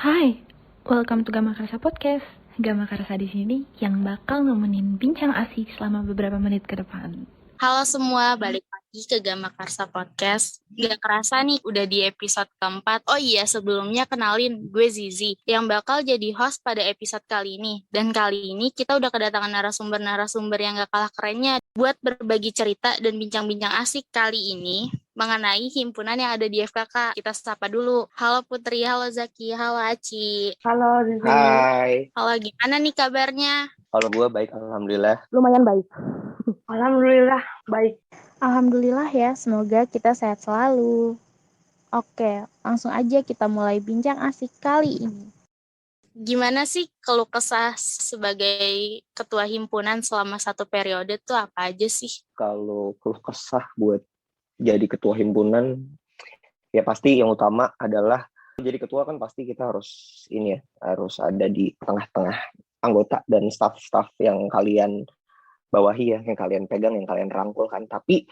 Hai, welcome to Gama Karsa Podcast. Gama Karsa di sini yang bakal nemenin bincang asik selama beberapa menit ke depan. Halo semua, balik lagi ke Gama Karsa Podcast. Gak kerasa nih, udah di episode keempat. Oh iya, sebelumnya kenalin, gue Zizi, yang bakal jadi host pada episode kali ini. Dan kali ini kita udah kedatangan narasumber-narasumber yang gak kalah kerennya buat berbagi cerita dan bincang-bincang asik kali ini mengenai himpunan yang ada di FKK. Kita sapa dulu. Halo Putri, halo Zaki, halo Aci. Halo Zizi. Hai, Halo, gimana nih kabarnya? kalau gue baik, alhamdulillah. Lumayan baik. Alhamdulillah baik. Alhamdulillah ya, semoga kita sehat selalu. Oke, langsung aja kita mulai bincang asik kali ini. Gimana sih keluh kesah sebagai ketua himpunan selama satu periode tuh apa aja sih? Kalau keluh kesah buat jadi ketua himpunan, ya pasti yang utama adalah jadi ketua kan pasti kita harus harus ada di tengah-tengah anggota dan staff-staff yang kalian bawahi ya, yang kalian pegang, yang kalian rangkul kan. Tapi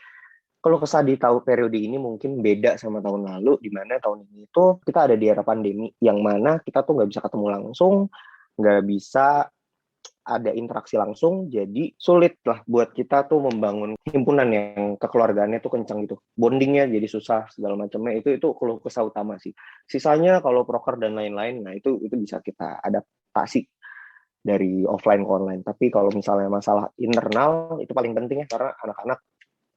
kalau kesah di tahun periode ini mungkin beda sama tahun lalu, di mana tahun ini tuh kita ada di era pandemi, yang mana kita tuh nggak bisa ketemu langsung, nggak bisa ada interaksi langsung, jadi sulit lah buat kita tuh membangun himpunan yang kekeluargaannya tuh kencang gitu. Bondingnya jadi susah, segala macamnya, itu keluh kesah utama sih. Sisanya kalau proker dan lain-lain, nah itu bisa kita adaptasi dari offline ke online. Tapi kalau misalnya masalah internal, itu paling penting ya, karena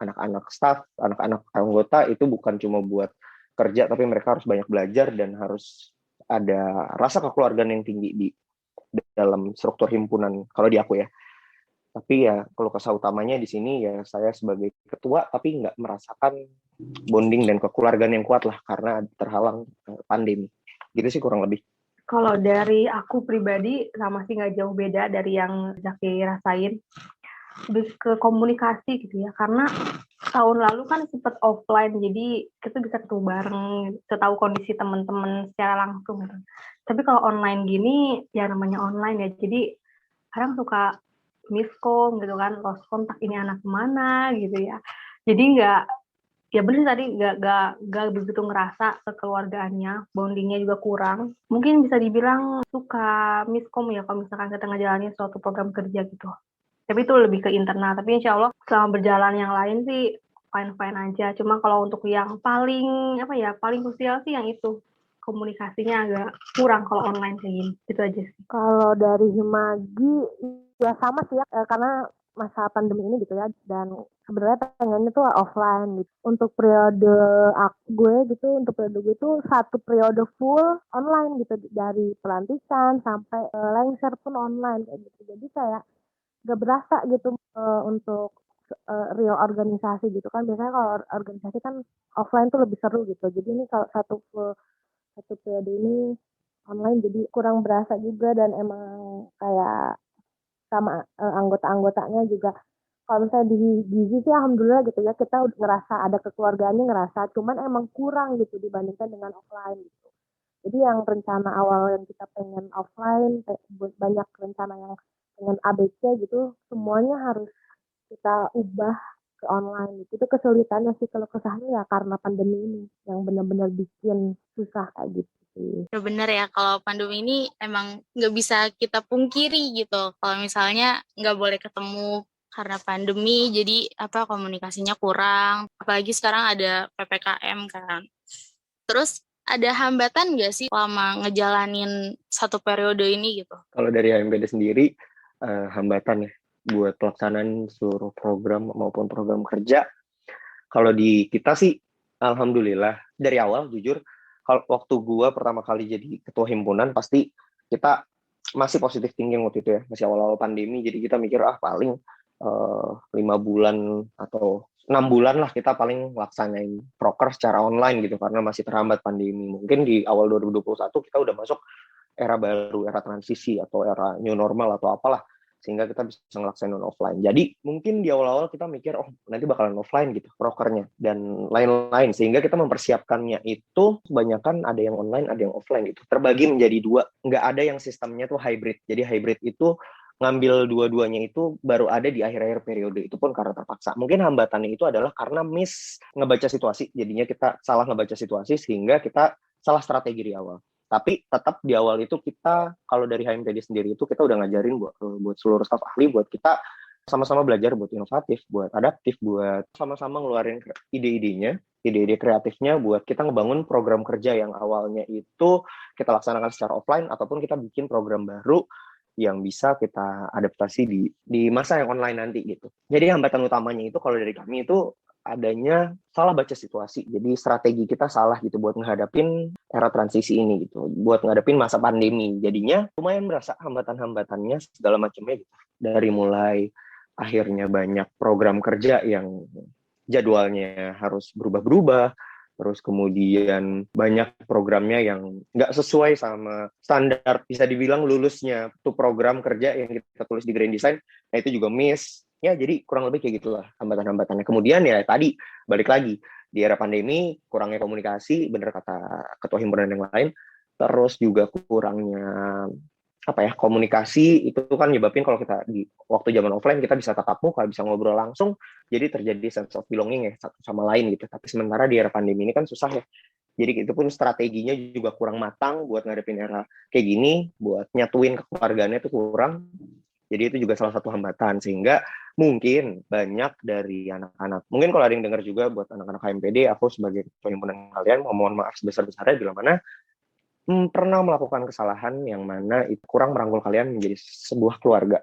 anak-anak staff, anak-anak anggota itu bukan cuma buat kerja, tapi mereka harus banyak belajar dan harus ada rasa kekeluargaan yang tinggi di dalam struktur himpunan kalau di aku ya. Tapi ya kalau kesah utamanya di sini ya saya sebagai ketua tapi nggak merasakan bonding dan kekeluargaan yang kuat lah karena terhalang pandemi. Gitu sih kurang lebih. Kalau dari aku pribadi sama sih nggak jauh beda dari yang Zaki rasain. Lebih ke komunikasi gitu ya, karena tahun lalu kan sempat offline, jadi kita bisa ketemu bareng, bisa tahu kondisi teman-teman secara langsung gitu. Tapi kalau online gini, ya namanya online ya, jadi kadang suka miskom gitu kan, lost kontak, ini anak kemana gitu ya. Jadi ya bener tadi nggak begitu ngerasa kekeluargaannya, bondingnya juga kurang. Mungkin bisa dibilang suka miskom ya kalau misalkan kita ngejalanin suatu program kerja gitu. Tapi itu lebih ke internal. Tapi insya Allah selama berjalan yang lain sih fine-fine aja. Cuma kalau untuk yang paling krusial sih yang itu. Komunikasinya agak kurang kalau online kayak gini. Itu aja sih. Kalau dari Himagi ya sama sih ya, karena masa pandemi ini gitu ya, dan sebenarnya pengennya tuh offline gitu. Untuk periode untuk periode gue itu satu periode full online gitu, dari pelantikan sampai lengser pun online kayak gitu. Jadi kayak gak berasa gitu untuk real organisasi gitu kan. Biasanya kalau organisasi kan offline tuh lebih seru gitu. Jadi ini kalau satu periode ini online jadi kurang berasa juga, dan emang kayak sama anggota-anggotanya juga. Kalau misalnya di Gizi sih alhamdulillah gitu ya, kita udah ngerasa ada kekeluargaannya, ngerasa, cuman emang kurang gitu dibandingkan dengan offline gitu. Jadi yang rencana awal yang kita pengen offline, banyak rencana yang pengen ABC gitu, semuanya harus kita ubah ke online gitu. Itu kesulitannya sih, kalau kesahnya ya karena pandemi ini yang benar-benar bikin susah kayak gitu sih. Ya bener ya, kalau pandemi ini emang nggak bisa kita pungkiri gitu. Kalau misalnya nggak boleh ketemu karena pandemi, jadi komunikasinya kurang. Apalagi sekarang ada PPKM kan. Terus ada hambatan nggak sih selama ngejalanin satu periode ini gitu? Kalau dari HMPD sendiri, hambatan ya buat pelaksanaan seluruh program maupun program kerja. Kalau di kita sih, alhamdulillah dari awal jujur, kalau waktu gua pertama kali jadi ketua himpunan pasti kita masih positif thinking waktu itu ya, masih awal-awal pandemi. Jadi kita mikir paling 5 bulan atau 6 bulan lah kita paling laksanain proker secara online gitu karena masih terhambat pandemi. Mungkin di awal 2021 kita udah masuk era baru, era transisi atau era new normal atau apalah, sehingga kita bisa ngelaksanain offline. Jadi mungkin di awal-awal kita mikir nanti bakalan offline gitu prokernya dan lain-lain, sehingga kita mempersiapkannya itu kebanyakan ada yang online ada yang offline gitu, terbagi menjadi dua, nggak ada yang sistemnya tuh hybrid. Jadi hybrid itu ngambil dua-duanya itu baru ada di akhir-akhir periode, itu pun karena terpaksa. Mungkin hambatannya itu adalah karena miss ngebaca situasi, jadinya kita salah ngebaca situasi sehingga kita salah strategi di awal. Tapi tetap di awal itu kita, kalau dari HMPD sendiri itu kita udah ngajarin buat seluruh staf ahli, buat kita sama-sama belajar buat inovatif, buat adaptif, buat sama-sama ngeluarin ide-ide kreatifnya buat kita ngebangun program kerja yang awalnya itu kita laksanakan secara offline, ataupun kita bikin program baru yang bisa kita adaptasi di masa yang online nanti gitu. Jadi hambatan utamanya itu kalau dari kami itu adanya salah baca situasi. Jadi strategi kita salah gitu buat menghadapin era transisi ini gitu. Buat menghadapin masa pandemi. Jadinya lumayan berasa hambatan-hambatannya segala macamnya gitu. Dari mulai akhirnya banyak program kerja yang jadwalnya harus berubah-berubah, terus kemudian banyak programnya yang nggak sesuai sama standar, bisa dibilang lulusnya tuh program kerja yang kita tulis di Grand Design, nah itu juga miss. Ya, jadi kurang lebih kayak gitulah hambatan-hambatannya. Kemudian ya tadi, balik lagi, di era pandemi, kurangnya komunikasi, bener kata Ketua Himpunan yang lain, terus juga kurangnya komunikasi, itu kan nyebabin kalau kita di waktu zaman offline kita bisa tatap muka, bisa ngobrol langsung, jadi terjadi sense of belonging ya satu sama lain gitu. Tapi sementara di era pandemi ini kan susah ya. Jadi itu pun strateginya juga kurang matang buat ngadepin era kayak gini, buat nyatuin kekeluargaannya itu kurang. Jadi itu juga salah satu hambatan, sehingga mungkin banyak dari anak-anak, mungkin kalau ada yang dengar juga buat anak-anak HMPD, aku sebagai ketua himpunan kalian mohon maaf sebesar-besarnya bila mana pernah melakukan kesalahan yang mana itu kurang merangkul kalian menjadi sebuah keluarga.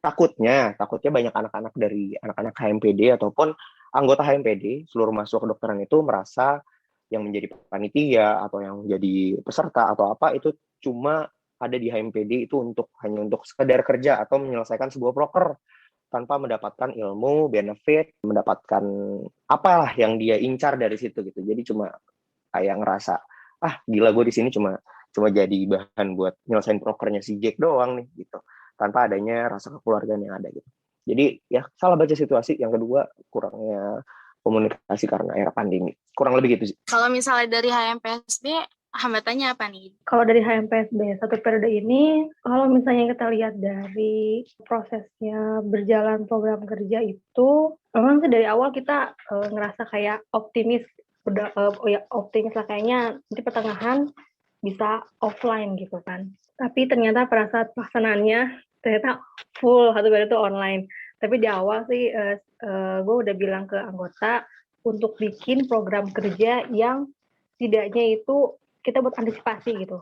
Takutnya banyak anak-anak dari anak-anak HMPD ataupun anggota HMPD, seluruh mahasiswa kedokteran itu merasa yang menjadi panitia atau yang jadi peserta atau apa itu cuma ada di HMPD itu hanya untuk sekedar kerja atau menyelesaikan sebuah proker tanpa mendapatkan ilmu, benefit, mendapatkan apalah yang dia incar dari situ gitu. Jadi cuma kayak ngerasa, gila gue di sini cuma jadi bahan buat nyelesain prokernya si Jack doang nih gitu. Tanpa adanya rasa kekeluargaan yang ada gitu. Jadi ya salah baca situasi. Yang kedua, kurangnya komunikasi karena era pandemi. Kurang lebih gitu sih. Kalau misalnya dari HMPSB, hambatannya apa nih? Kalau dari HMPSB satu periode ini, kalau misalnya kita lihat dari prosesnya berjalan program kerja itu, memang sih dari awal kita ngerasa kayak optimis, optimis lah kayaknya nanti pertengahan bisa offline gitu kan. Tapi ternyata pada saat pelaksanaannya ternyata full satu periode itu online. Tapi di awal sih gue udah bilang ke anggota untuk bikin program kerja yang setidaknya itu kita buat antisipasi gitu.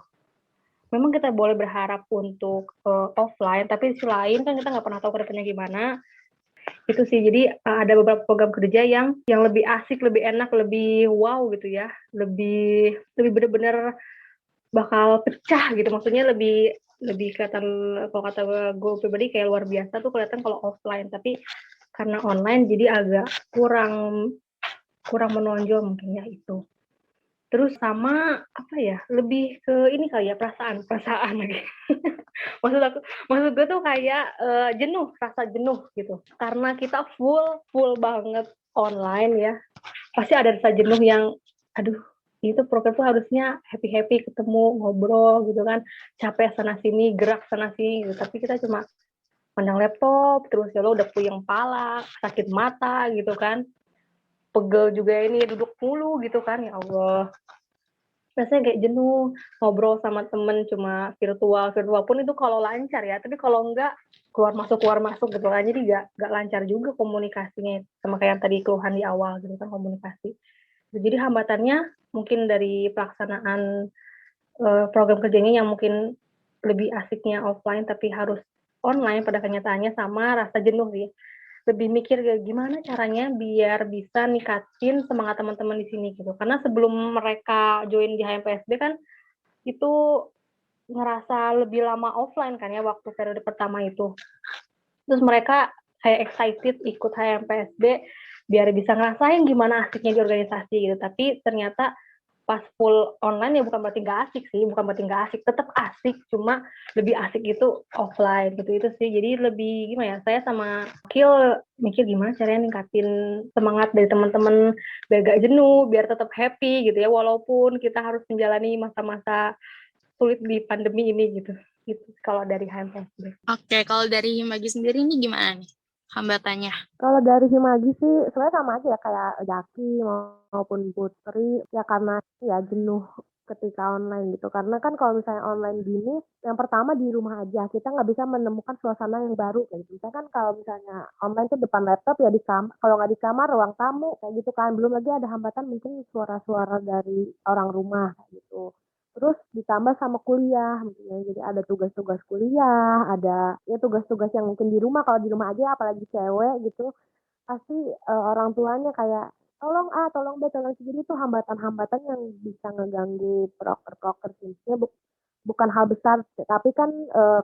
Memang kita boleh berharap untuk offline, tapi di sisi lain kan kita nggak pernah tahu ke depannya gimana. Itu sih, jadi ada beberapa program kerja yang lebih asik, lebih enak, lebih wow gitu ya. Lebih benar-benar bakal pecah gitu. Maksudnya lebih kelihatan, kalau kata gue pribadi kayak luar biasa tuh kelihatan kalau offline. Tapi karena online jadi agak kurang menonjol mungkin ya itu. Terus sama lebih ke ini kali ya, perasaan lagi. maksud gue tuh kayak rasa jenuh gitu. Karena kita full banget online ya. Pasti ada rasa jenuh yang itu program tuh harusnya happy ketemu, ngobrol gitu kan. Capek sana sini, gerak sana sini gitu. Tapi kita cuma pandang laptop, terus ya lo udah puyeng pala, sakit mata gitu kan. Pegel juga ini, duduk mulu gitu kan, ya Allah. Rasanya kayak jenuh, ngobrol sama temen cuma virtual pun itu kalau lancar ya, tapi kalau enggak keluar masuk gitu kan, jadi enggak lancar juga komunikasinya, sama kayak yang tadi keluhan di awal gitu kan, komunikasi. Jadi hambatannya mungkin dari pelaksanaan program kerjanya yang mungkin lebih asiknya offline tapi harus online pada kenyataannya, sama rasa jenuh sih. Lebih mikir gimana caranya biar bisa ningkatin semangat teman-teman di sini gitu. Karena sebelum mereka join di HMPSB kan itu ngerasa lebih lama offline kan ya waktu periode pertama itu. Terus mereka kayak excited ikut HMPSB biar bisa ngerasain gimana asiknya di organisasi gitu. Tapi ternyata pas full online ya bukan berarti nggak asik, tetap asik, cuma lebih asik itu offline gitu. Itu sih, jadi lebih gimana ya, saya sama Kil mikir gimana caranya ningkatin semangat dari teman-teman biar gak jenuh, biar tetap happy gitu ya, walaupun kita harus menjalani masa-masa sulit di pandemi ini gitu kalau dari HMPSB. Oke, kalau dari Himagi sendiri ini gimana nih hambatannya? Kalau dari Himagi sih sebenarnya sama aja ya kayak Jaki maupun Putri, ya karena ya jenuh ketika online gitu. Karena kan kalau misalnya online gini, yang pertama di rumah aja, kita nggak bisa menemukan suasana yang baru kayak gitu. Misalkan kalau misalnya online tuh depan laptop ya di kamar, kalau nggak di kamar ruang tamu kayak gitu kan. Belum lagi ada hambatan mungkin suara-suara dari orang rumah kayak gitu. Terus ditambah sama kuliah, mungkin ya. Jadi ada tugas-tugas kuliah, ada ya tugas-tugas yang mungkin di rumah. Kalau di rumah aja, apalagi cewek gitu, pasti orang tuanya kayak tolong A, tolong B, tolong C. Jadi itu hambatan-hambatan yang bisa ngeganggu proker-proker Sims-nya bukan hal besar, tapi kan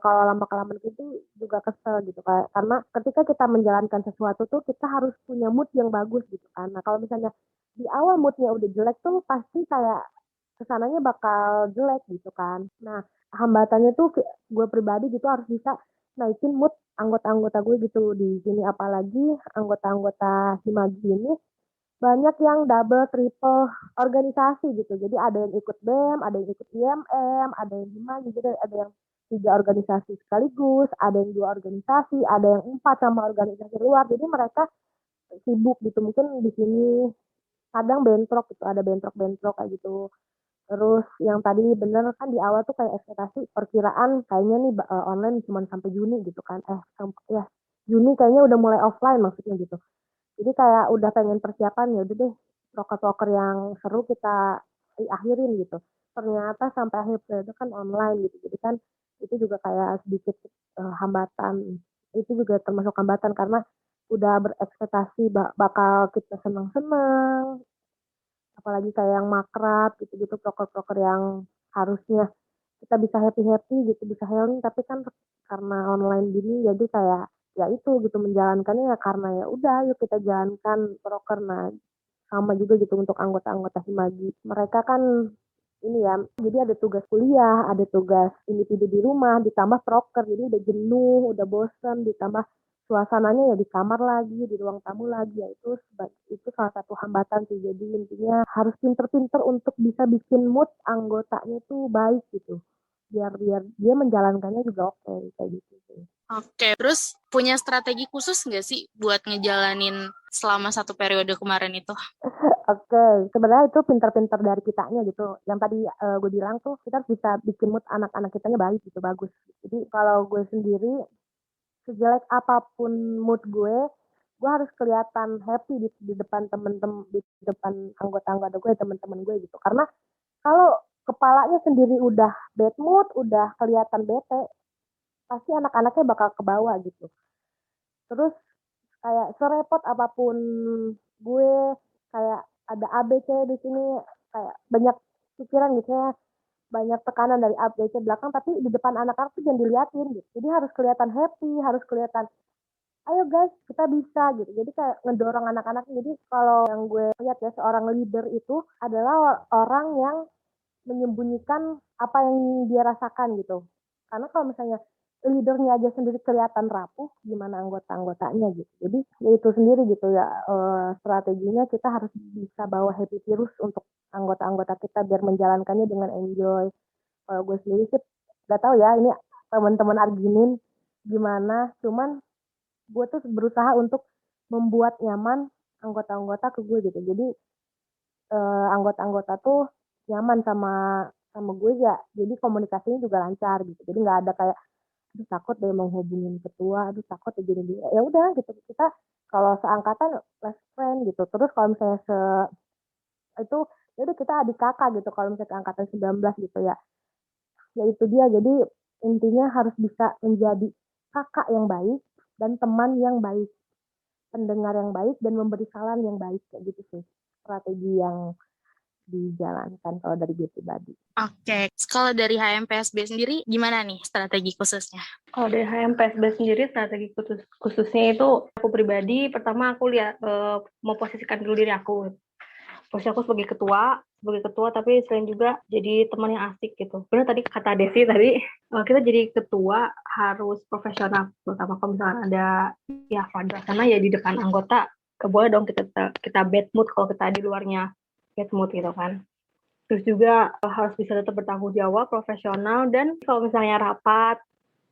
kalau lama-kelamaan itu juga kesel gitu karena ketika kita menjalankan sesuatu tuh kita harus punya mood yang bagus gitu kan. Nah kalau misalnya di awal moodnya udah jelek tuh pasti kayak kesananya bakal jelek gitu kan. Nah hambatannya tuh gue pribadi gitu harus bisa naikin mood anggota-anggota gue gitu di sini, apalagi anggota-anggota Himagi ini banyak yang double triple organisasi gitu. Jadi ada yang ikut BEM, ada yang ikut IMM, ada yang Himagi, jadi ada yang 3 organisasi sekaligus, ada yang 2 organisasi, ada yang 4 sama organisasi luar. Jadi mereka sibuk gitu. Mungkin di sini kadang bentrok gitu, ada bentrok-bentrok kayak gitu. Terus yang tadi bener kan di awal tuh kayak ekspektasi perkiraan kayaknya nih online cuma sampai Juni gitu kan. Ya Juni kayaknya udah mulai offline maksudnya gitu. Jadi kayak udah pengen persiapan ya udah deh proker-proker yang seru kita akhirin gitu. Ternyata sampai akhir periode kan online gitu. Jadi kan itu juga kayak sedikit hambatan. Itu juga termasuk hambatan karena udah berekspektasi bakal kita seneng-seneng, apalagi kayak yang makrab gitu-gitu, proker-proker yang harusnya kita bisa happy-happy gitu, bisa healing, tapi kan karena online gini jadi kayak ya itu gitu menjalankannya ya karena ya udah yuk kita jalankan proker. Nah sama juga gitu untuk anggota-anggota Himagi, mereka kan ini ya, jadi ada tugas kuliah, ada tugas individu di rumah, ditambah proker, jadi udah jenuh, udah bosen, ditambah suasananya ya di kamar lagi, di ruang tamu lagi, ya itu salah satu hambatan sih. Jadi intinya harus pinter-pinter untuk bisa bikin mood anggotanya tuh baik gitu, biar biar dia menjalankannya juga oke kayak gitu sih. Oke, terus punya strategi khusus nggak sih buat ngejalanin selama 1 periode kemarin itu? Oke, sebenarnya itu pinter-pinter dari kitanya gitu. Yang tadi gue bilang tuh kita harus bisa bikin mood anak-anak kitanya baik gitu, bagus. Jadi kalau gue sendiri, sejelek apapun mood gue harus kelihatan happy di depan temen-temen, di depan anggota-anggota gue, teman-teman gue gitu. Karena kalau kepalanya sendiri udah bad mood, udah kelihatan bete, pasti anak-anaknya bakal ke bawah gitu. Terus kayak serepot apapun gue, kayak ada ABC di sini, kayak banyak pikiran gitu ya, banyak tekanan dari ABC belakang, tapi di depan anak-anak tuh jangan diliatin gitu. Jadi harus kelihatan happy, harus kelihatan ayo guys kita bisa gitu. Jadi kayak ngedorong anak-anak. Jadi kalau yang gue lihat ya, seorang leader itu adalah orang yang menyembunyikan apa yang dia rasakan gitu. Karena kalau misalnya leadernya aja sendiri kelihatan rapuh, gimana anggota-anggotanya gitu. Jadi ya itu sendiri gitu ya, strateginya kita harus bisa bawa happy virus untuk anggota-anggota kita biar menjalankannya dengan enjoy. Kalau gue sendiri sih gak tahu ya ini teman-teman Arginin gimana, cuman gue tuh berusaha untuk membuat nyaman anggota-anggota ke gue gitu. Jadi anggota-anggota tuh nyaman sama gue ya, jadi komunikasinya juga lancar gitu. Jadi nggak ada kayak aduh takut deh mau hubungin ketua, aduh takut ya gini. Ya udah gitu, kita kalau seangkatan best friend gitu. Terus kalau misalnya itu ya udah kita adik kakak gitu kalau misalnya angkatan 19 gitu ya. Ya itu dia, jadi intinya harus bisa menjadi kakak yang baik dan teman yang baik, pendengar yang baik, dan memberi saran yang baik kayak gitu sih strategi yang dijalankan kalau dari gue pribadi. Oke, kalau dari HMPSB sendiri gimana nih strategi khususnya? Kalau dari HMPSB sendiri strategi khususnya itu aku pribadi, pertama aku lihat mau posisikan dulu diri aku. Posisi aku sebagai ketua, tapi selain juga jadi teman yang asik gitu. Benar tadi kata Desi tadi, kita jadi ketua harus profesional, terutama kalau misalnya ada ya pada sana ya di depan anggota, boleh dong kita bad mood kalau kita di luarnya bad mood gitu kan. Terus juga harus bisa tetap bertanggung jawab, profesional, dan kalau misalnya rapat,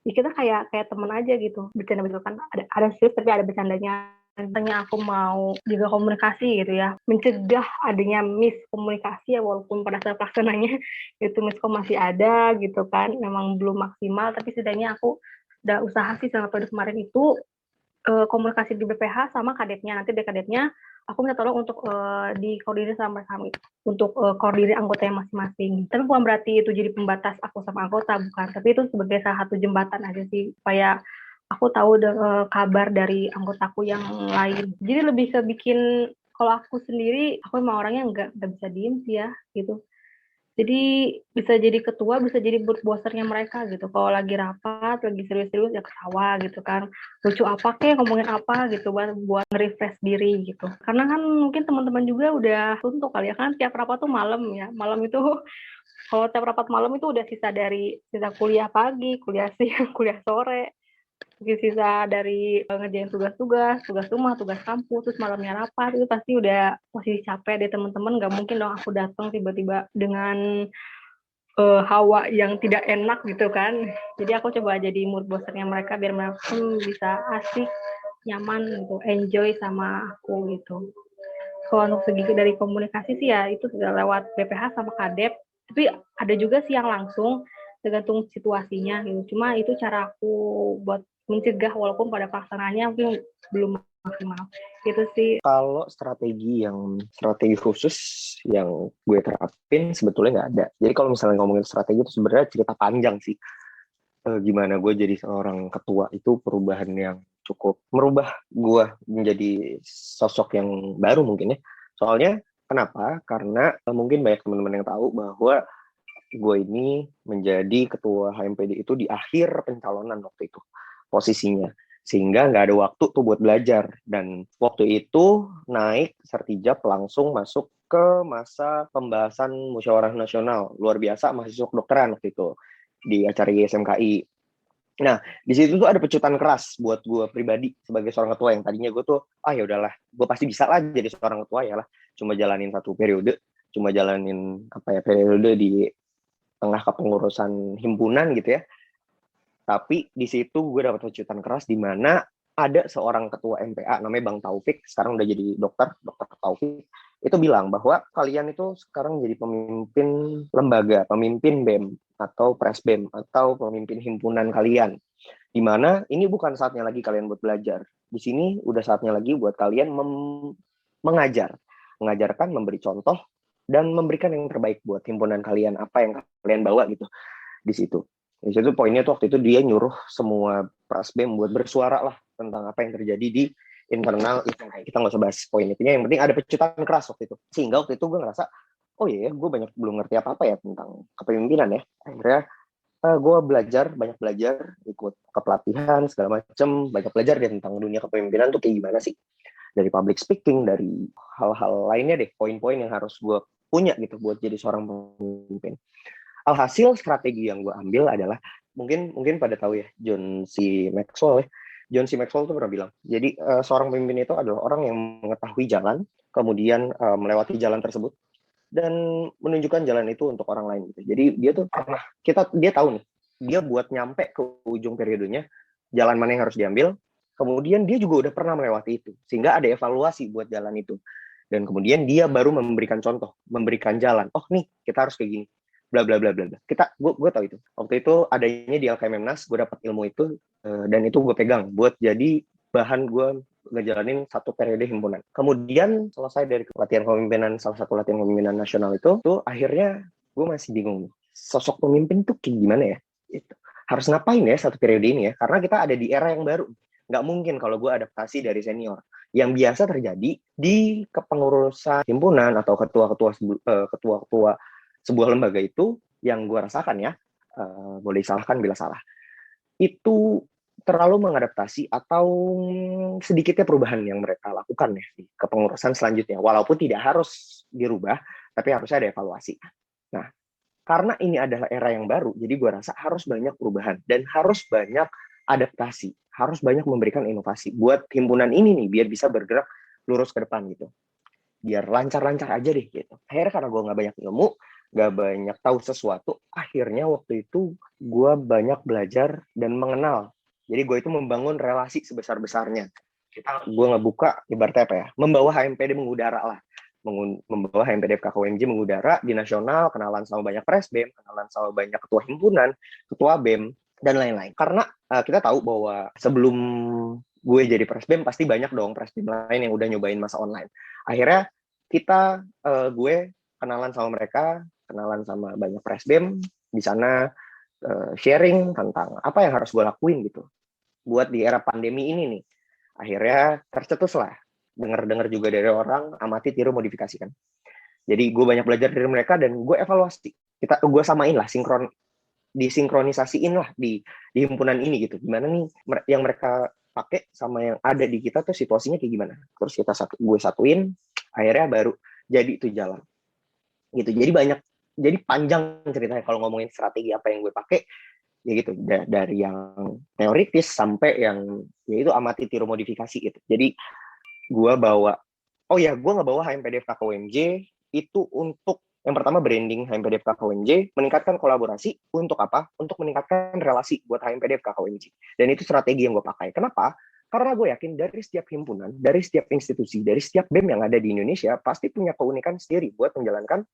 ya kita kayak teman aja gitu, bercanda kan ada serius tapi ada bercandanya Misalnya aku mau jaga komunikasi gitu ya, mencegah adanya miskomunikasi ya, walaupun pada saat pelaksananya itu miskom masih ada gitu kan, memang belum maksimal, tapi setidaknya aku udah usaha sih selama periode kemarin itu komunikasi di BPH sama kadetnya. Nanti dari kadetnya aku minta tolong untuk dikoordinir sama kami untuk koordinir anggota yang masing-masing. Tapi bukan berarti itu jadi pembatas aku sama anggota, bukan. Tapi itu sebagai salah satu jembatan aja sih supaya aku tahu kabar dari anggotaku yang lain. Jadi lebih ke bikin, kalau aku sendiri, aku emang orangnya nggak bisa diem sih ya gitu. Jadi bisa jadi ketua, bisa jadi bossernya mereka gitu. Kalau lagi rapat, lagi serius-serius ya ketawa gitu kan. Lucu apa kek, ngomongin apa gitu buat nge-refresh diri gitu. Karena kan mungkin teman-teman juga udah suntuk kali ya kan, tiap rapat tuh malam ya. Malam itu kalau tiap rapat malam itu udah sisa kuliah pagi, kuliah siang, kuliah sore. Sisa dari ngerjain tugas rumah, tugas kampus, terus malamnya rapat, itu pasti udah posisi capek deh teman-teman. Nggak mungkin dong aku datang tiba-tiba dengan hawa yang tidak enak gitu kan. Jadi aku coba jadi mood boosternya mereka biar mereka bisa asik, nyaman gitu, enjoy sama aku gitu. Kalau untuk segi dari komunikasi sih ya itu sudah lewat BPH sama Kadep, tapi ada juga sih yang langsung, tergantung situasinya gitu. Cuma itu cara aku buat mencegah, walaupun pada pelaksanaannya mungkin belum maksimal. Gitu sih. Kalau strategi khusus yang gue terapin sebetulnya nggak ada. Jadi kalau misalnya ngomongin strategi itu sebenarnya cerita panjang sih. Gimana gue jadi seorang ketua itu perubahan yang cukup merubah gue menjadi sosok yang baru mungkin ya. Soalnya kenapa? Karena mungkin banyak teman-teman yang tahu bahwa gue ini menjadi ketua HMPD itu di akhir pencalonan waktu itu posisinya, sehingga nggak ada waktu tuh buat belajar. Dan waktu itu naik sertijab langsung masuk ke masa pembahasan musyawarah nasional luar biasa mahasiswa kedokteran waktu itu di acara ISMKI. Nah, di situ tuh ada pecutan keras buat gue pribadi sebagai seorang ketua yang tadinya gue tuh ya udahlah, gue pasti bisa lah jadi seorang ketua ya lah, cuma jalanin satu periode, cuma jalanin periode di tengah kepengurusan himpunan gitu ya. Tapi di situ gue dapat pecutan keras di mana ada seorang ketua MPA namanya Bang Taufik, sekarang udah jadi dokter Taufik, itu bilang bahwa kalian itu sekarang jadi pemimpin lembaga, pemimpin BEM atau Presbem atau pemimpin himpunan kalian. Di mana ini bukan saatnya lagi kalian buat belajar. Di sini udah saatnya lagi buat kalian mengajarkan, memberi contoh dan memberikan yang terbaik buat himpunan kalian, apa yang kalian bawa gitu di situ. Di situ poinnya tuh waktu itu dia nyuruh semua Prasbem buat bersuara lah tentang apa yang terjadi di internal itu. Kita nggak usah bahas poin intinya, yang penting ada pecutan keras waktu itu. Sehingga waktu itu gue ngerasa, oh iya gue belum ngerti apa-apa ya tentang kepemimpinan ya. Akhirnya gue banyak belajar, ikut kepelatihan segala macam, banyak belajar deh tentang dunia kepemimpinan tuh kayak gimana sih. Dari public speaking, dari hal-hal lainnya deh, poin-poin yang harus gue punya gitu buat jadi seorang pemimpin. Alhasil strategi yang gue ambil adalah mungkin pada tahu ya John C. Maxwell ya. John C. Maxwell itu pernah bilang, jadi seorang pemimpin itu adalah orang yang mengetahui jalan, kemudian melewati jalan tersebut dan menunjukkan jalan itu untuk orang lain gitu. Jadi dia tuh dia tahu nih, dia buat nyampe ke ujung periodenya jalan mana yang harus diambil, kemudian dia juga udah pernah melewati itu, sehingga ada evaluasi buat jalan itu. Dan kemudian dia baru memberikan contoh, memberikan jalan. Oh nih, kita harus kayak gini. Bla bla bla bla. Gue tahu itu. Waktu itu adanya di LKMMNAS, gue dapat ilmu itu dan itu gue pegang buat jadi bahan gue ngejalanin satu periode himpunan. Kemudian selesai dari salah satu latihan kepemimpinan nasional itu, tuh akhirnya gue masih bingung. Sosok pemimpin tuh kayak gimana ya? Itu. Harus ngapain ya satu periode ini ya? Karena kita ada di era yang baru. Nggak mungkin kalau gue adaptasi dari senior. Yang biasa terjadi di kepengurusan himpunan atau ketua-ketua sebuah lembaga itu, yang gue rasakan ya, boleh disalahkan bila salah, itu terlalu mengadaptasi atau sedikitnya perubahan yang mereka lakukan ya di kepengurusan selanjutnya, walaupun tidak harus dirubah, tapi harusnya ada evaluasi. Nah, karena ini adalah era yang baru, jadi gue rasa harus banyak perubahan dan harus banyak adaptasi, harus banyak memberikan inovasi buat himpunan ini nih, biar bisa bergerak lurus ke depan gitu, biar lancar-lancar aja deh gitu. Akhirnya karena gue nggak banyak ilmu, nggak banyak tahu sesuatu, akhirnya waktu itu gue banyak belajar dan mengenal. Jadi gue itu membangun relasi sebesar-besarnya gue ngebuka ibaratnya apa ya, membawa HMPD mengudara lah, membawa HMPD FKKUMJ mengudara di nasional, kenalan sama banyak presbem, kenalan sama banyak ketua himpunan, ketua BEM, dan lain-lain. Karena kita tahu bahwa sebelum gue jadi presbem pasti banyak dong presbem lain yang udah nyobain masa online. Akhirnya gue kenalan sama mereka, kenalan sama banyak presbem di sana, sharing tentang apa yang harus gue lakuin gitu buat di era pandemi ini nih. Akhirnya tercetus lah, dengar juga dari orang, amati, tiru, modifikasikan. Jadi gue banyak belajar dari mereka dan gue evaluasi. Gue samain lah, disinkronisasiin lah di himpunan ini gitu. Gimana nih yang mereka pakai sama yang ada di kita tuh situasinya kayak gimana. Terus gue satuin, akhirnya baru jadi itu jalan. Gitu. Jadi panjang ceritanya kalau ngomongin strategi apa yang gue pakai. Ya gitu, dari yang teoritis sampai yang yaitu amati, tiru, modifikasi gitu. Jadi gue nggak bawa HMPD FKKUMJ itu untuk yang pertama branding HMPD FKKUMJ, meningkatkan kolaborasi untuk apa? Untuk meningkatkan relasi buat HMPD FKKUMJ. Dan itu strategi yang gue pakai. Kenapa? Karena gue yakin dari setiap himpunan, dari setiap institusi, dari setiap BEM yang ada di Indonesia pasti punya keunikan sendiri buat menjalankan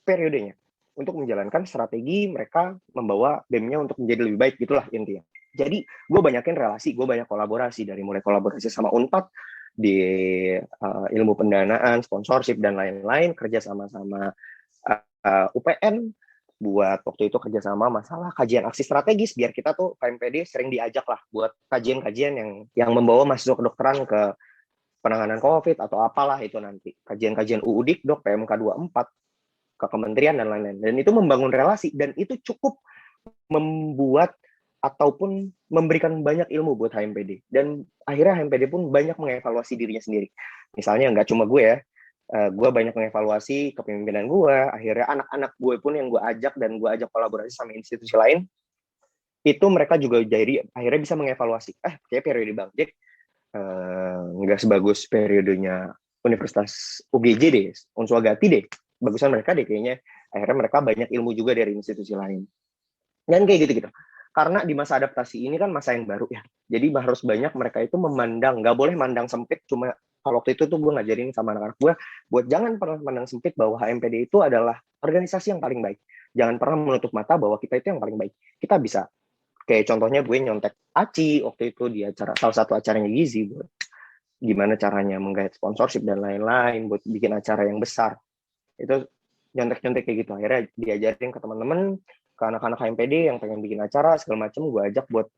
periodenya. Untuk menjalankan strategi mereka membawa BEM-nya untuk menjadi lebih baik, gitulah intinya. Jadi gue banyakin relasi, gue banyak kolaborasi, dari mulai kolaborasi sama UNPAD di ilmu pendanaan, sponsorship, dan lain-lain, kerja sama-sama UPN, buat waktu itu kerjasama masalah kajian aksi strategis, biar kita tuh KMPD sering diajak lah buat kajian-kajian yang membawa mahasiswa kedokteran ke penanganan COVID atau apalah itu nanti. Kajian-kajian UU Dikdok, PMK 24, ke kementerian dan lain-lain. Dan itu membangun relasi dan itu cukup membuat ataupun memberikan banyak ilmu buat HMPD. Dan akhirnya HMPD pun banyak mengevaluasi dirinya sendiri. Misalnya nggak cuma gue ya, gue banyak mengevaluasi kepemimpinan gue. Akhirnya anak-anak gue pun yang gue ajak dan gue ajak kolaborasi sama institusi lain, itu mereka juga jadi akhirnya bisa mengevaluasi. Kayak periode Bang Jack nggak sebagus periodenya Universitas UGJ deh, Unswa Gati deh. Bagusan mereka deh kayaknya. Akhirnya mereka banyak ilmu juga dari institusi lain. Dan kayak gitu-gitu. Karena di masa adaptasi ini kan masa yang baru ya. Jadi harus banyak mereka itu memandang, nggak boleh mandang sempit. Cuma kalau waktu itu tuh gue ngajarin sama anak-anak gue, buat jangan pernah mandang sempit bahwa HMPD itu adalah organisasi yang paling baik. Jangan pernah menutup mata bahwa kita itu yang paling baik. Kita bisa, kayak contohnya gue nyontek Aci waktu itu di acara, salah satu acaranya Gizi, buat gimana caranya menggait sponsorship dan lain-lain, buat bikin acara yang besar. Itu nyontek-nyontek kayak gitu. Akhirnya diajarin ke teman-teman, ke anak-anak HMPD yang pengen bikin acara segala macam, gue ajak buat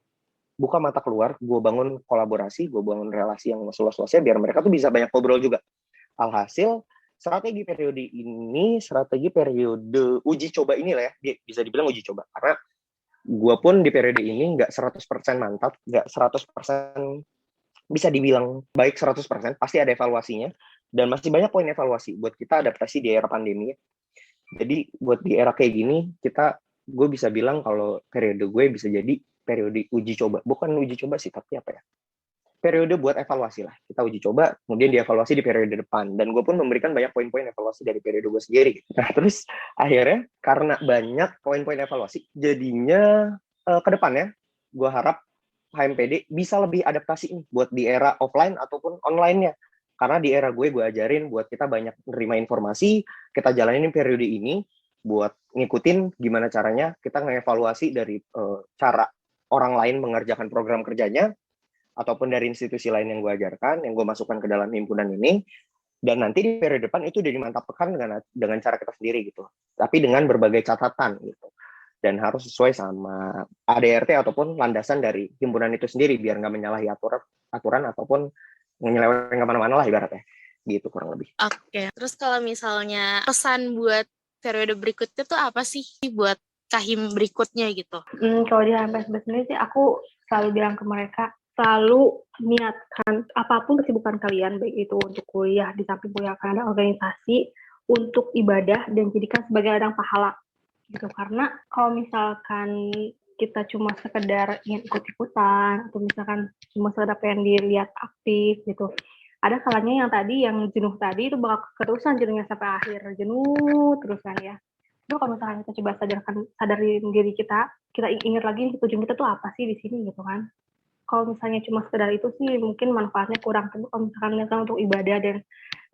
buka mata keluar, gue bangun kolaborasi, gue bangun relasi yang seluas-luasnya biar mereka tuh bisa banyak ngobrol juga. Alhasil strategi periode uji coba ini lah ya, bisa dibilang uji coba, karena gue pun di periode ini nggak 100% mantap, nggak 100% bisa dibilang baik 100%, pasti ada evaluasinya, dan masih banyak poin evaluasi buat kita adaptasi di era pandemi. Jadi buat di era kayak gini, gue bisa bilang kalau periode gue bisa jadi periode uji coba. Bukan uji coba sih, tapi apa ya? Periode buat evaluasi lah. Kita uji coba, kemudian dievaluasi di periode depan. Dan gue pun memberikan banyak poin-poin evaluasi dari periode gue sendiri. Nah, terus akhirnya karena banyak poin-poin evaluasi, jadinya ke depannya gue harap HMPD bisa lebih adaptasi nih buat di era offline ataupun online-nya. Karena di era gue ajarin buat kita banyak menerima informasi, kita jalanin periode ini buat ngikutin gimana caranya kita ngevaluasi dari cara orang lain mengerjakan program kerjanya, ataupun dari institusi lain yang gue ajarkan, yang gue masukkan ke dalam himpunan ini, dan nanti di periode depan itu udah dimantapkan dengan cara kita sendiri gitu. Tapi dengan berbagai catatan gitu. Dan harus sesuai sama ADRT ataupun landasan dari himpunan itu sendiri, biar nggak menyalahi aturan ataupun nyeleweng kemana-mana lah ibaratnya. Gitu kurang lebih. Oke, terus kalau misalnya pesan buat periode berikutnya tuh apa sih buat kahim berikutnya gitu? Kalau di HMPSB sendiri sih aku selalu bilang ke mereka, selalu niatkan apapun kesibukan kalian, baik itu untuk kuliah, di samping kuliah akan ada organisasi, untuk ibadah, dan jadikan sebagai ladang pahala gitu. Karena kalau misalkan kita cuma sekedar ingin ikut-ikutan, atau misalkan cuma sekedar pengen dilihat aktif gitu, ada kalanya yang jenuh tadi itu bakal keterusan jenuhnya sampai akhir, jenuh terus kan ya. Itu kalau misalkan kita coba sadarin diri kita ingat lagi tujuan kita tuh apa sih di sini gitu kan. Kalau misalnya cuma sekedar itu sih mungkin manfaatnya kurang. Tapi kalau misalkan niatnya untuk ibadah dan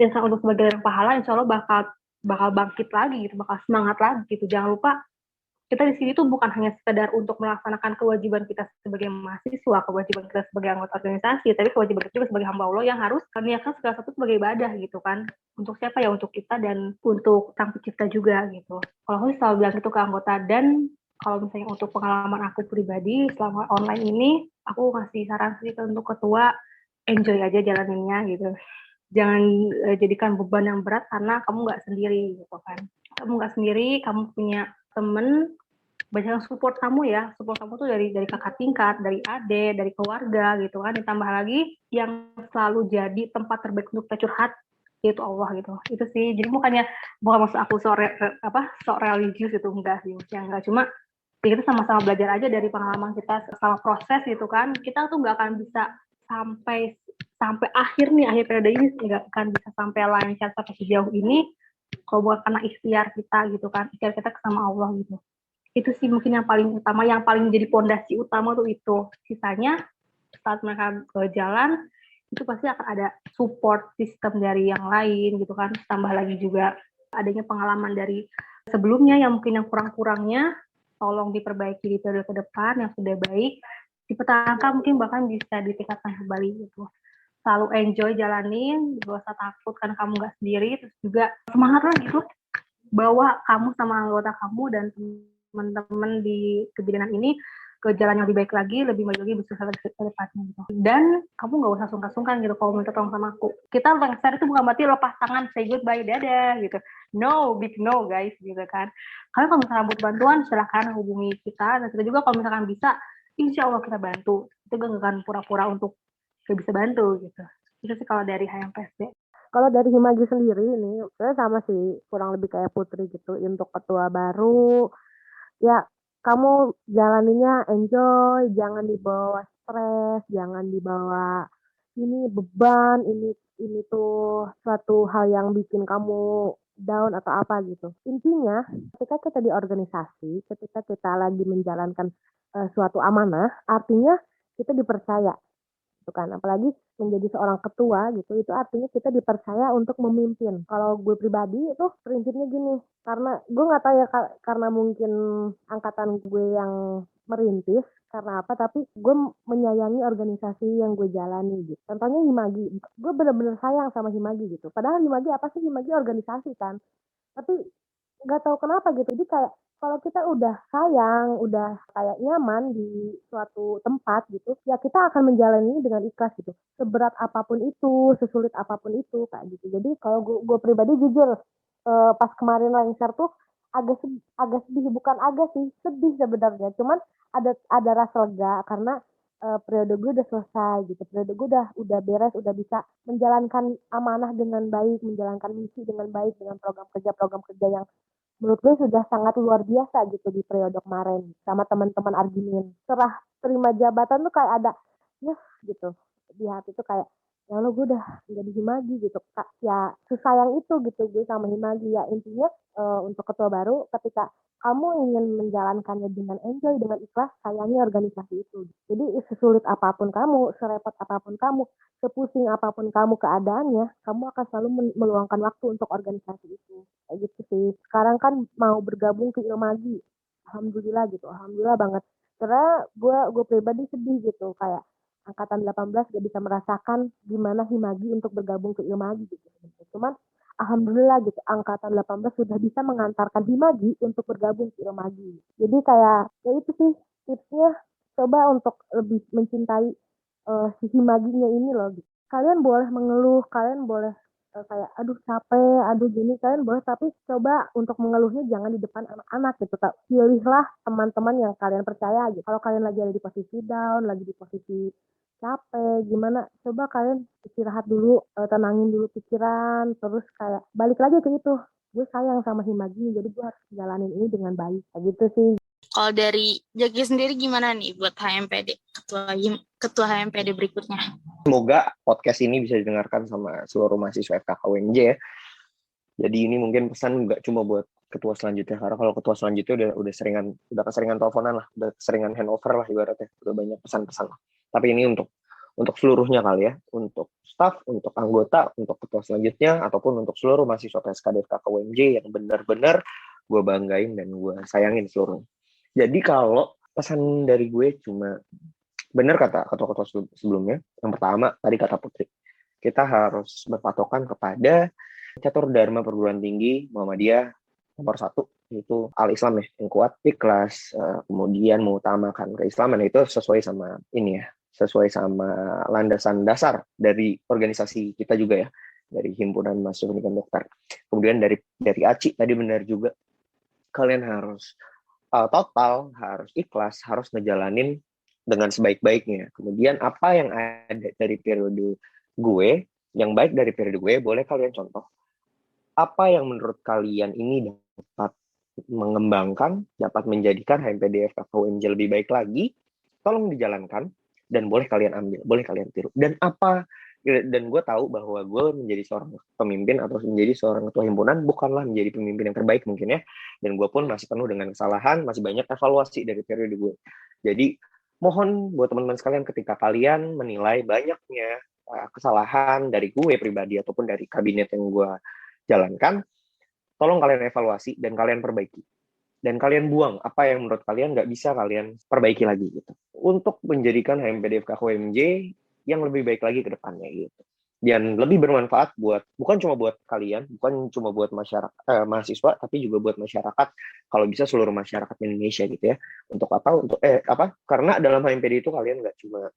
untuk sebagai pahala, insya Allah bakal bangkit lagi gitu, bakal semangat lagi gitu. Jangan lupa kita di sini tuh bukan hanya sekedar untuk melaksanakan kewajiban kita sebagai mahasiswa, kewajiban kita sebagai anggota organisasi, tapi kewajiban kita juga sebagai hamba Allah yang harus niatkan segala sesuatu sebagai ibadah gitu kan. Untuk siapa ya? Untuk kita dan untuk Sang Pencipta juga gitu. Kalau aku selalu bilang itu ke anggota. Dan kalau misalnya untuk pengalaman aku pribadi selama online ini, aku kasih saran sih untuk ketua, enjoy aja jalaninnya gitu. Jangan jadikan beban yang berat karena kamu nggak sendiri gitu kan. Kamu nggak sendiri, kamu punya temen, banyak yang support kamu ya. Support kamu tuh dari kakak tingkat, dari adik, dari keluarga gitu kan. Ditambah lagi yang selalu jadi tempat terbaik untuk kita curhat, yaitu Allah gitu. Itu sih. Jadi bukan maksud aku sok religius itu, enggak sih. Maksudnya enggak, cuma ya kita sama-sama belajar aja dari pengalaman kita selama proses gitu kan. Kita tuh nggak akan bisa sampai akhir periode ini, nggak akan bisa sampai lancar sampai sejauh ini kalau bukan karena ikhtiar kita gitu kan, ikhtiar kita sama Allah gitu. Itu sih mungkin yang paling utama, yang paling jadi pondasi utama tuh itu. Sisanya saat mereka jalan itu pasti akan ada support sistem dari yang lain gitu kan. Tambah lagi juga adanya pengalaman dari sebelumnya yang mungkin yang kurang-kurangnya tolong diperbaiki di periode ke depan, yang sudah baik dipertahankan, mungkin bahkan bisa ditingkatkan kembali gitu. Selalu enjoy jalanin, gak usah takut kan kamu gak sendiri. Terus juga semangat lah gitu, bawa kamu sama anggota kamu dan teman-teman di kebidanan ini ke jalan yang lebih baik lagi, lebih baik lagi, bisa ke depannya gitu. Dan kamu nggak usah sungkan-sungkan gitu kalau minta tolong sama aku. Kita lengser itu bukan berarti lepas tangan, say goodbye, dadah gitu. No, big no guys gitu kan. Kalian kalau misalkan butuh bantuan, silahkan hubungi kita. Dan kita juga kalau misalkan bisa, insya Allah kita bantu. Itu gak akan pura-pura untuk gak bisa bantu gitu. Itu sih kalau dari HMPSD. Kalau dari Himagi sendiri ini, saya sama sih, kurang lebih kayak Putri gitu. Untuk ketua baru, ya kamu jalaninnya enjoy, jangan dibawa stres, jangan dibawa ini beban, ini tuh suatu hal yang bikin kamu down atau apa gitu. Intinya, ketika kita di organisasi, ketika kita lagi menjalankan suatu amanah, artinya kita dipercaya. Gitu kan, apalagi menjadi seorang ketua gitu, itu artinya kita dipercaya untuk memimpin. Kalau gue pribadi itu prinsipnya gini, karena gue nggak tahu ya, karena mungkin angkatan gue yang merintis karena apa, tapi gue menyayangi organisasi yang gue jalani gitu. Contohnya Himagi, gue bener-bener sayang sama Himagi gitu. Padahal Himagi apa sih? Himagi organisasi kan, tapi nggak tahu kenapa gitu. Jadi kayak kalau kita udah sayang, udah kayak nyaman di suatu tempat gitu, ya kita akan menjalani dengan ikhlas gitu. Seberat apapun itu, sesulit apapun itu, kayak gitu. Jadi kalau gue pribadi jujur, pas kemarin lengser tuh agak sedih, bukan agak sih, sedih sebenarnya. Cuman ada rasa lega karena periode gue udah selesai gitu. Periode gue udah beres, udah bisa menjalankan amanah dengan baik, menjalankan misi dengan baik, dengan program kerja yang menurut gue sudah sangat luar biasa gitu di periode kemarin sama teman-teman Arginin. Serah terima jabatan tuh kayak ada yes gitu di hati tuh, kayak ya lo gue udah jadi Himagi gitu. Ya sesayang itu gitu gue sama Himagi. Ya intinya untuk ketua baru, ketika kamu ingin menjalankannya dengan enjoy, dengan ikhlas, sayangi organisasi itu. Jadi sesulit apapun kamu, serepot apapun kamu, sepusing apapun kamu keadaannya, kamu akan selalu meluangkan waktu untuk organisasi itu. Kayak gitu sih. Sekarang kan mau bergabung ke Ilmagi. Alhamdulillah gitu. Alhamdulillah banget. Karena gue pribadi sedih gitu. Kayak angkatan 18 gak bisa merasakan gimana Himagi untuk bergabung ke Ilmagi gitu. Cuman alhamdulillah gitu, angkatan 18 sudah bisa mengantarkan Himagi untuk bergabung ke Ilmagi. Jadi kayak ya itu sih tipsnya, coba untuk lebih mencintai si Himaginya ini loh. Kalian boleh mengeluh, kalian boleh kayak aduh capek, aduh gini, kalian boleh, tapi coba untuk mengeluhnya jangan di depan anak-anak gitu. Pilihlah teman-teman yang kalian percaya gitu. Kalau kalian lagi ada di posisi down, lagi di posisi capek gimana, coba kalian istirahat dulu, tenangin dulu pikiran, terus kayak balik lagi ke itu, gue sayang sama Himagi, jadi gue harus jalanin ini dengan baik, kayak gitu sih. Kalau dari Jaki sendiri gimana nih buat HMPD, ketua HMPD berikutnya? Semoga podcast ini bisa didengarkan sama seluruh mahasiswa FKK UNJ ya. Jadi ini mungkin pesan nggak cuma buat ketua selanjutnya, karena kalau ketua selanjutnya udah keseringan teleponan lah, udah keseringan handover lah ibaratnya, udah banyak pesan-pesan lah. Tapi ini untuk seluruhnya kali ya, untuk staf, untuk anggota, untuk ketua selanjutnya, ataupun untuk seluruh mahasiswa PSKD FKKUMJ yang benar-benar gue banggain dan gue sayangin seluruhnya. Jadi kalau pesan dari gue cuma benar kata ketua-ketua sebelumnya. Yang pertama, tadi kata Putri, kita harus berpatokan kepada catur dharma perguruan tinggi Muhammadiyah nomor 1, yaitu al-Islam ya, yang kuat, ikhlas, kemudian mengutamakan keislaman. Itu sesuai sama ini ya, sesuai sama landasan dasar dari organisasi kita juga ya, dari Himpunan Mahasiswa Pendidikan Dokter. Kemudian dari ACI tadi benar juga, kalian harus total, harus ikhlas, harus ngejalanin dengan sebaik-baiknya. Kemudian apa yang ada dari periode gue, yang baik dari periode gue, boleh kalian contoh. Apa yang menurut kalian ini dapat mengembangkan, dapat menjadikan HMPD FKKUMJ lebih baik lagi, tolong dijalankan, dan boleh kalian ambil, boleh kalian tiru. Dan gue tahu bahwa gue menjadi seorang pemimpin atau menjadi seorang ketua himpunan bukanlah menjadi pemimpin yang terbaik mungkin ya. Dan gue pun masih penuh dengan kesalahan, masih banyak evaluasi dari periode gue. Jadi mohon buat teman-teman sekalian, ketika kalian menilai banyaknya kesalahan dari gue pribadi ataupun dari kabinet yang gue jalankan, tolong kalian evaluasi dan kalian perbaiki. Dan kalian buang apa yang menurut kalian nggak bisa kalian perbaiki lagi gitu. Untuk menjadikan HMPD FKKUMJ yang lebih baik lagi ke depannya gitu. Dan lebih bermanfaat bukan cuma buat kalian, bukan cuma buat mahasiswa, tapi juga buat masyarakat, kalau bisa seluruh masyarakat Indonesia gitu ya. Untuk apa? Karena dalam HMPD itu kalian nggak cuma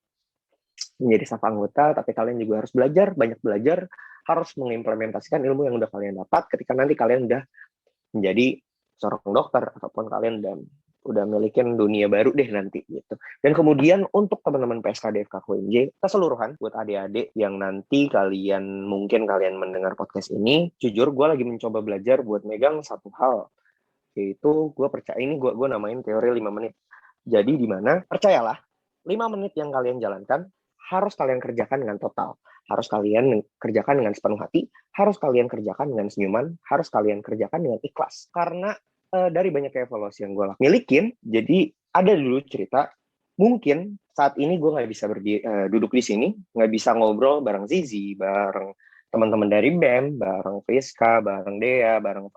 menjadi staf anggota, tapi kalian juga harus belajar, banyak belajar, harus mengimplementasikan ilmu yang udah kalian dapat ketika nanti kalian udah menjadi seorang dokter, ataupun kalian udah milikin dunia baru deh nanti gitu. Dan kemudian untuk teman-teman PSKD FKKUMJ keseluruhan, buat adik-adik yang nanti mungkin kalian mendengar podcast ini, jujur gue lagi mencoba belajar buat megang satu hal, yaitu gue percaya ini gue namain teori 5 menit. Jadi di mana percayalah 5 menit yang kalian jalankan harus kalian kerjakan dengan total, harus kalian kerjakan dengan sepenuh hati, harus kalian kerjakan dengan senyuman, harus kalian kerjakan dengan ikhlas. Karena dari banyak evaluasi yang gue milikin, jadi ada dulu cerita, mungkin saat ini gue nggak bisa duduk di sini, nggak bisa ngobrol bareng Zizi, bareng teman-teman dari BEM, bareng Friska, bareng Dea, bareng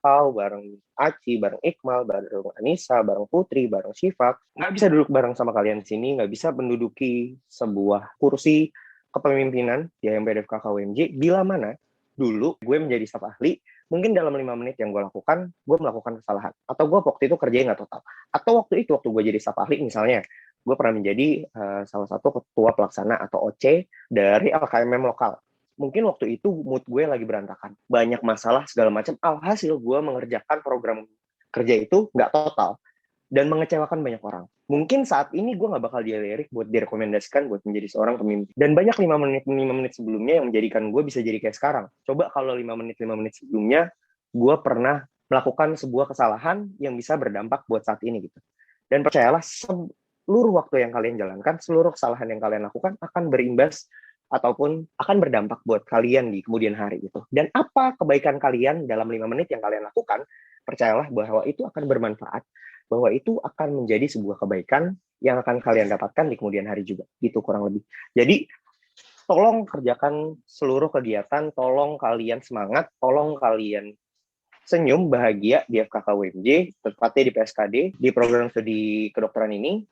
Pau, bareng Aci, bareng Iqmal, bareng Anissa, bareng Putri, bareng Syifa. Nggak bisa duduk bareng sama kalian di sini, nggak bisa menduduki sebuah kursi kepemimpinan di HMPD FKKUMJ, bila mana dulu gue menjadi staf ahli, mungkin dalam 5 menit yang gue lakukan, gue melakukan kesalahan. Atau gue waktu itu kerjanya nggak total. Atau waktu gue jadi staf ahli, misalnya, gue pernah menjadi salah satu ketua pelaksana atau OC dari LKMM lokal. Mungkin waktu itu mood gue lagi berantakan. Banyak masalah segala macam. Alhasil gue mengerjakan program kerja itu nggak total. Dan mengecewakan banyak orang. Mungkin saat ini gue nggak bakal dilirik buat direkomendasikan buat menjadi seorang pemimpin. Dan banyak 5 menit sebelumnya yang menjadikan gue bisa jadi kayak sekarang. Coba kalau 5 menit sebelumnya, gue pernah melakukan sebuah kesalahan yang bisa berdampak buat saat ini gitu. Dan percayalah, seluruh waktu yang kalian jalankan, seluruh kesalahan yang kalian lakukan akan berimbas ataupun akan berdampak buat kalian di kemudian hari gitu. Dan apa kebaikan kalian dalam 5 menit yang kalian lakukan, percayalah bahwa itu akan bermanfaat, bahwa itu akan menjadi sebuah kebaikan yang akan kalian dapatkan di kemudian hari juga. Gitu kurang lebih. Jadi, tolong kerjakan seluruh kegiatan, tolong kalian semangat, tolong kalian senyum, bahagia di FKKUMJ, tepatnya di PSKD, di program studi kedokteran ini.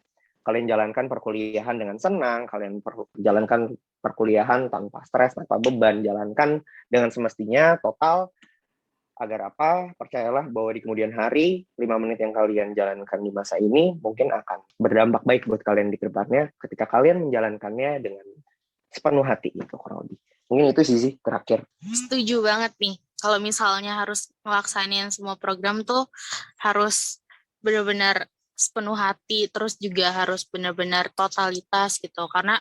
Kalian jalankan perkuliahan dengan senang, kalian jalankan perkuliahan tanpa stres, tanpa beban, jalankan dengan semestinya, total, agar apa? Percayalah bahwa di kemudian hari, 5 menit yang kalian jalankan di masa ini, mungkin akan berdampak baik buat kalian di kedepannya, ketika kalian menjalankannya dengan sepenuh hati, gitu kurang lebih. Mungkin itu sih terakhir. Setuju banget nih, kalau misalnya harus ngelaksanain semua program tuh, harus benar-benar sepenuh hati, terus juga harus benar-benar totalitas gitu, karena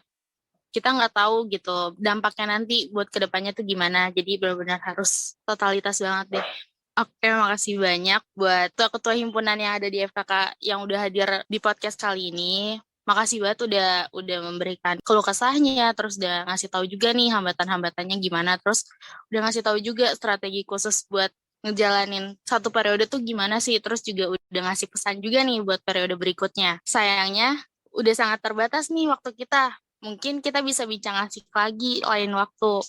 kita nggak tahu gitu dampaknya nanti buat kedepannya tuh gimana, jadi benar-benar harus totalitas banget deh. Oke, makasih banyak buat ketua himpunan yang ada di FKK yang udah hadir di podcast kali ini. Makasih banget udah memberikan keluh kesahnya, terus udah ngasih tahu juga nih hambatan-hambatannya gimana, terus udah ngasih tahu juga strategi khusus buat ngejalanin satu periode tuh gimana sih, terus juga udah ngasih pesan juga nih buat periode berikutnya. Sayangnya udah sangat terbatas nih waktu kita. Mungkin kita bisa bincang asik lagi lain waktu.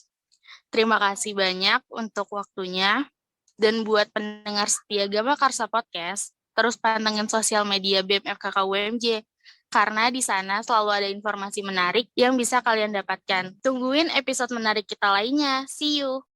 Terima kasih banyak untuk waktunya. Dan buat pendengar setia Gama Karsa Podcast, terus pantengin sosial media BEM FKK UMJ. Karena di sana selalu ada informasi menarik yang bisa kalian dapatkan. Tungguin episode menarik kita lainnya. See you!